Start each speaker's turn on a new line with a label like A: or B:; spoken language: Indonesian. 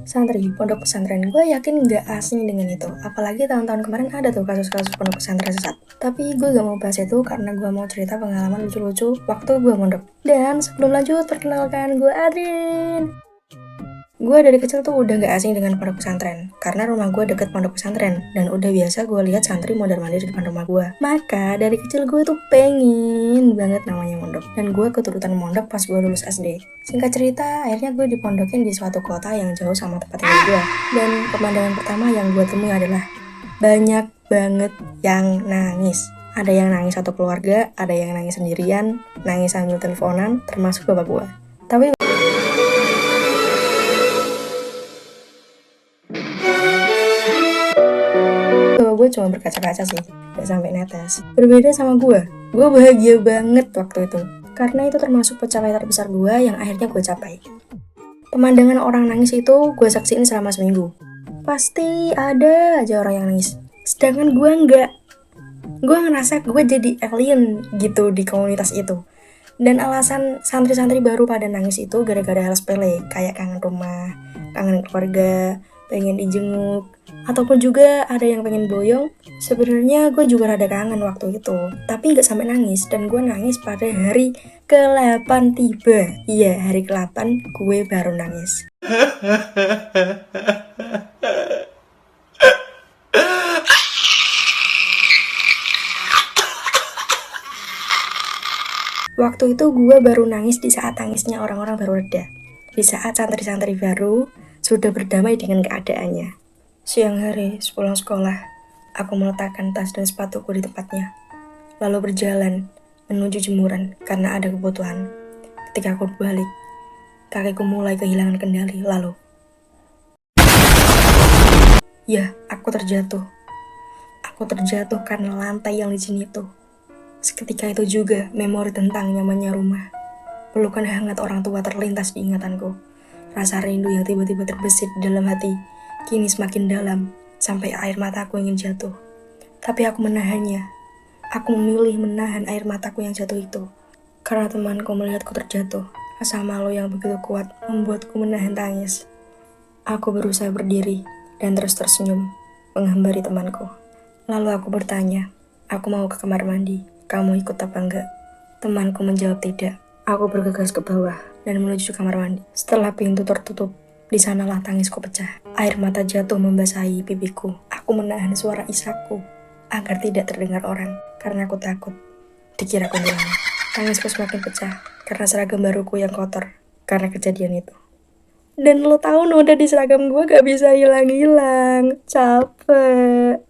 A: Santri, pondok pesantren, gue yakin gak asing dengan itu. Apalagi tahun-tahun kemarin ada tuh kasus-kasus pondok pesantren sesat. Tapi gue gak mau bahas itu karena gue mau cerita pengalaman lucu-lucu waktu gue mondok. Dan sebelum lanjut, perkenalkan gue Adrin. Gue dari kecil tuh udah gak asing dengan pondok pesantren, karena rumah gue deket pondok pesantren, dan udah biasa gue lihat santri mondar-mandir di depan rumah gue. Maka dari kecil gue tuh pengen banget namanya mondok, dan gue keturutan mondok pas gue lulus SD. Singkat cerita, akhirnya gue dipondokin di suatu kota yang jauh sama tempat tinggal gue. Dan pemandangan pertama yang gue temui adalah banyak banget yang nangis. Ada yang nangis satu keluarga, ada yang nangis sendirian, nangis sambil teleponan, termasuk bapak gue. Tapi gue cuma berkaca-kaca sih, gak sampai netes. Berbeda sama gue bahagia banget waktu itu, karena itu termasuk pencapaian terbesar gue yang akhirnya gue capai. Pemandangan orang nangis itu gue saksiin selama seminggu. Pasti ada aja orang yang nangis, sedangkan gue enggak. Gue ngerasa gue jadi alien gitu di komunitas itu. Dan alasan santri-santri baru pada nangis itu gara-gara hal sepele, kayak kangen rumah, kangen keluarga, pengen dijenguk, ataupun juga ada yang pengen boyong. Sebenarnya gue juga rada kangen waktu itu, tapi gak sampai nangis. Dan gue nangis pada hari ke-8 tiba. Iya, hari ke-8 gue baru nangis. Waktu itu gue baru nangis di saat tangisnya orang-orang baru reda. Di saat santri-santri baru sudah berdamai dengan keadaannya. Siang hari, sepulang sekolah, aku meletakkan tas dan sepatuku di tempatnya. Lalu berjalan menuju jemuran karena ada kebutuhan. Ketika aku balik, kakiku mulai kehilangan kendali. Lalu, ya, aku terjatuh. Aku terjatuh karena lantai yang licin itu. Seketika itu juga memori tentang nyamannya rumah. Pelukan hangat orang tua terlintas di ingatanku. Rasa rindu yang tiba-tiba terbesit di dalam hati kini semakin dalam sampai air mataku ingin jatuh. Tapi aku menahannya. Aku memilih menahan air mataku yang jatuh itu. Karena temanku melihatku terjatuh. Rasa malu yang begitu kuat membuatku menahan tangis. Aku berusaha berdiri dan terus tersenyum menghambari temanku. Lalu aku bertanya, aku mau ke kamar mandi. Kamu ikut apa enggak? Temanku menjawab tidak. Aku bergegas ke bawah dan menuju kamar mandi. Setelah pintu tertutup, di sanalah tangisku pecah. Air mata jatuh membasahi pipiku. Aku menahan suara isakku agar tidak terdengar orang karena aku takut dikira kuntilanak. Tangisku semakin pecah karena seragam baruku yang kotor karena kejadian itu. Dan lo tahu noda di seragam gue gak bisa hilang-hilang. Capek.